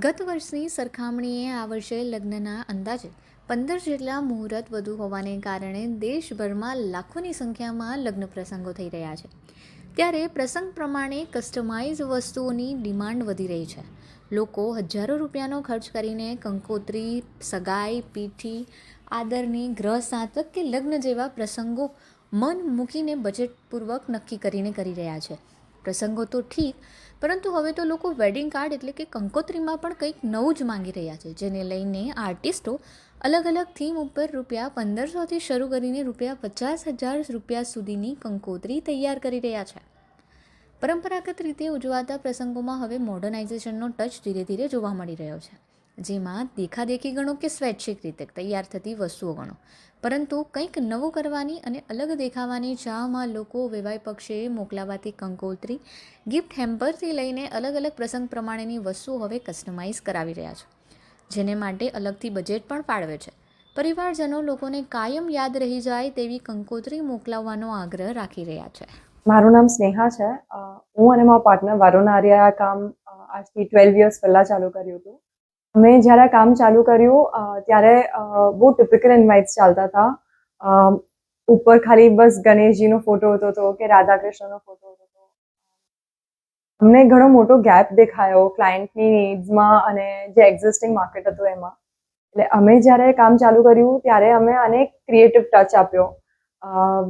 ગત વર્ષની સરખામણીએ આ વર્ષે લગ્નના અંદાજે 15 જેટલા મુહૂર્ત વધુ હોવાને કારણે દેશભરમાં લાખોની સંખ્યામાં લગ્ન પ્રસંગો થઈ રહ્યા છે. ત્યારે પ્રસંગ પ્રમાણે કસ્ટમાઇઝ વસ્તુઓની ડિમાન્ડ વધી રહી છે. લોકો હજારો રૂપિયાનો ખર્ચ કરીને કંકોત્રી, સગાઈ, પીઠી, આદરની, ગ્રહ સાતક કે લગ્ન જેવા પ્રસંગો મન મૂકીને બજેટપૂર્વક નક્કી કરીને કરી રહ્યા છે. પ્રસંગો તો ઠીક, પરંતુ હવે તો લોકો વેડિંગ કાર્ડ એટલે કે કંકોત્રીમાં પણ કંઈક નવું જ માંગી રહ્યા છે, જેને લઈને આર્ટિસ્ટો અલગ અલગ થીમ ઉપર ₹1500થી શરૂ કરીને ₹50,000 સુધીની કંકોત્રી તૈયાર કરી રહ્યા છે. પરંપરાગત રીતે ઉજવાતા પ્રસંગોમાં હવે મોડર્નાઇઝેશનનો ટચ ધીરે ધીરે જોવા મળી રહ્યો છે, જેમાં દેખાદેખી ગણો કે સ્વૈચ્છિક રીતે તૈયાર થતી વસ્તુઓ ગણો, પરંતુ કંઈક નવું કરવાની અને અલગ દેખાવાની ચાહમાં લોકો વેવાઈ પક્ષે મોકલાવાતી કંકોત્રી, ગિફ્ટ હેમ્પરથી લઈને અલગ અલગ પ્રસંગ પ્રમાણેની વસ્તુઓ હવે કસ્ટમાઇઝ કરાવી રહ્યા છે, જેને માટે અલગથી બજેટ પણ ફાળવે છે. પરિવારજનો લોકોને કાયમ યાદ રહી જાય તેવી કંકોત્રી મોકલાવવાનો આગ્રહ રાખી રહ્યા છે. મારું નામ સ્નેહા છે. હું અને મારા પાર્ટનર વરુણ આર્યા આ કામ આજથી 12 યર્સ પહેલાં ચાલુ કર્યું હતું. અમે જ્યારે કામ ચાલુ કર્યું ત્યારે બહુ ટિપિકલ ઇન્વાઇટ્સ ચાલતા હતા. ઉપર ખાલી બસ ગણેશજીનો ફોટો હોતો હતો કે રાધાકૃષ્ણનો ફોટો હોતો હતો. અમને ઘણો મોટો ગેપ દેખાયો ક્લાયન્ટની નીડ્સમાં અને જે એક્ઝિસ્ટિંગ માર્કેટ હતું એમાં. એટલે અમે જ્યારે કામ ચાલુ કર્યું ત્યારે અમે આને ક્રિએટિવ ટચ આપ્યો.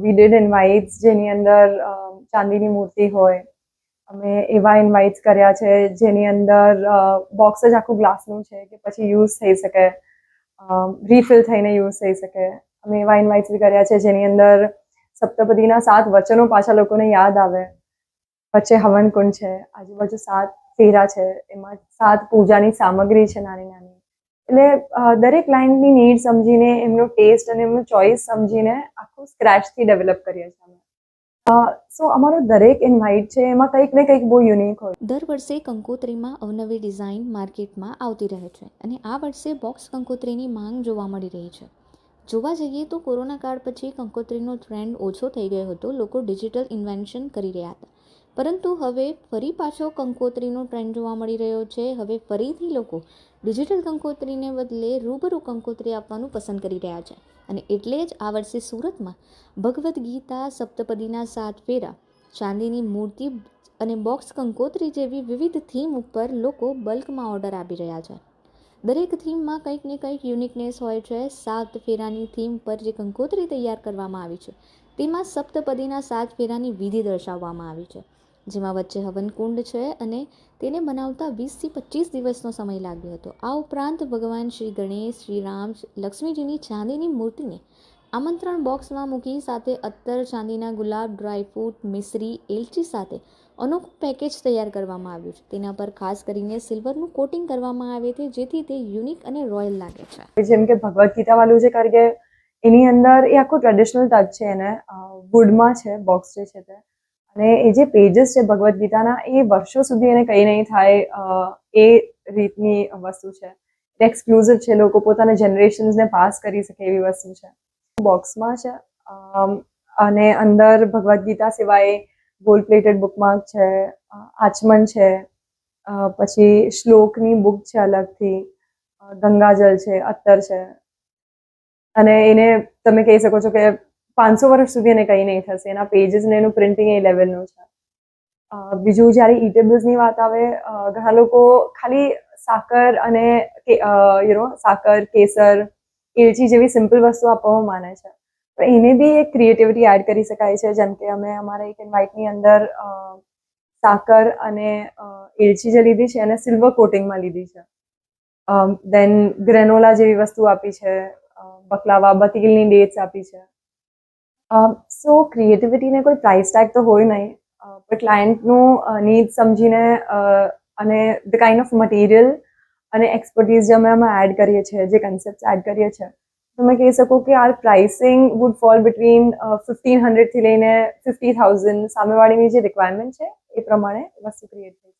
વી ડીડ ઇન્વાઇટ્સ જેની અંદર ચાંદીની મૂર્તિ હોય. અમે એવા ઇન્વાઇટ્સ કર્યા છે જેની અંદર બોક્સ જ આખું ગ્લાસનું છે કે પછી યુઝ થઈ શકે, રીફિલ થઈને યુઝ થઈ શકે. અમે એવા ઇન્વાઇટ્સ બી કર્યા છે જેની અંદર સપ્તપદીના 7 વચનો પાછા લોકોને યાદ આવે. વચ્ચે હવનકુંડ છે, આજુબાજુ 7 ફેરા છે, એમાં 7 પૂજાની સામગ્રી છે નાની નાની. એટલે દરેક ક્લાયન્ટની નીડ સમજીને, એમનો ટેસ્ટ અને એમનું ચોઇસ સમજીને આખું સ્ક્રેચથી ડેવલપ કરીએ છીએ અમે. સો અમારો દરેક ઇન્વાઇટ છે એમાં કંઈક ને કંઈક બહુ યુનિક હોય. દર વર્ષે કંકોત્રીમાં અવનવી ડિઝાઇન માર્કેટમાં આવતી રહે છે અને આ વર્ષે બોક્સ કંકોત્રીની માંગ જોવા મળી રહી છે. જોવા જઈએ તો કોરોના કાળ પછી કંકોત્રીનો ટ્રેન્ડ ઓછો થઈ ગયો હતો. લોકો ડિજિટલ ઇન્વેન્શન કરી રહ્યા હતા, પરંતુ હવે ફરી પાછો કંકોત્રીનો ટ્રેન્ડ જોવા મળી રહ્યો છે. હવે ફરીથી લોકો ડિજિટલ કંકોત્રીને બદલે રૂબરૂ કંકોત્રી આપવાનું પસંદ કરી રહ્યા છે અને એટલે જ આ વર્ષે સુરતમાં ભગવદ્ ગીતા, સપ્તપદીના 7 ફેરા, ચાંદીની મૂર્તિ અને બોક્સ કંકોત્રી જેવી વિવિધ થીમ ઉપર લોકો બલ્કમાં ઓર્ડર આપી રહ્યા છે. દરેક થીમમાં કંઈક ને કંઈક યુનિકનેસ હોય છે. 7 ફેરાની થીમ પર જે કંકોત્રી તૈયાર કરવામાં આવી છે તેમાં સપ્તપદીના 7 ફેરાની વિધિ દર્શાવવામાં આવી છે, જેમાં વચ્ચે હવનકુંડ છે અને તેને બનાવતા 20થી 25 દિવસનો સમય લાગ્યો હતો. આ ઉપરાંત ભગવાન શ્રી ગણેશ, શ્રી રામ, લક્ષ્મીજીની ચાંદીની મૂર્તિને આમંત્રણ બોક્સમાં મૂકી સાથે અત્તર, ચાંદીના ગુલાબ, ડ્રાયફ્રૂટ, મિશ્રી, એલચી સાથે અનોખું પેકેજ તૈયાર કરવામાં આવ્યું છે. તેના પર ખાસ કરીને સિલ્વરનું કોટિંગ કરવામાં આવે છે, જેથી તે યુનિક અને રોયલ લાગે છે. જેમ કે ભગવદ્ ગીતા વાળું જે કરીએ એની અંદર એ આખું ટ્રેડિશનલ ટચ છે. એને વુડમાં છે બોક્સ જે છે તે, અને એ જે પેજીસ છે ભગવદ્ ગીતાના એ વર્ષો સુધી એને કંઈ નહીં થાય એ રીતની વસ્તુ છે. એક્સક્લુઝિવ છે, લોકો પોતાના જનરેશન્સને પાસ કરી શકે એવી વસ્તુ છે. બોક્સમાં છે અને અંદર ભગવદ્ ગીતા સિવાય ગોલ્ડ પ્લેટેડ બુકમાર્ક છે, આચમન છે, પછી શ્લોકની બુક છે અલગથી, ગંગાજલ છે, અત્તર છે. અને એને તમે કહી શકો છો કે 500 વર્ષ સુધી એને કંઈ નહીં થશે. એના પેજીસ ને એનું પ્રિન્ટિંગ એ લેવલનું છે. બીજું જ્યારે ઇટેબલ્સની વાત આવે, ઘણા લોકો ખાલી સાકર અને સાકર, કેસર, એલચી જેવી સિમ્પલ વસ્તુ આપવામાં માને છે. પણ એને બી એક ક્રિએટિવિટી એડ કરી શકાય છે. જેમ કે અમે અમારા એક ઇન્વાઇટની અંદર સાકર અને એલચી જે લીધી છે એને સિલ્વર કોટિંગમાં લીધી છે. દેન ગ્રેનોલા જેવી વસ્તુ આપી છે, બકલાવા, બતીલની ડેટ્સ આપી છે. સો ક્રિએટિવિટીને કોઈ પ્રાઇસ ટેગ તો હોય નહીં, પણ ક્લાયન્ટનું નીડ સમજીને અને ધ કાઇન્ડ ઓફ મટીરિયલ અને એક્સપર્ટીઝ જે અમે આમાં એડ કરીએ છીએ, જે કન્સેપ્ટ એડ કરીએ છીએ, તમે કહી શકો કે are pricing would fall between 1500થી લઈને 50,000. સામેવાળીની જે રિક્વાયરમેન્ટ છે એ પ્રમાણે વસ્તુ ક્રિએટ થઈ.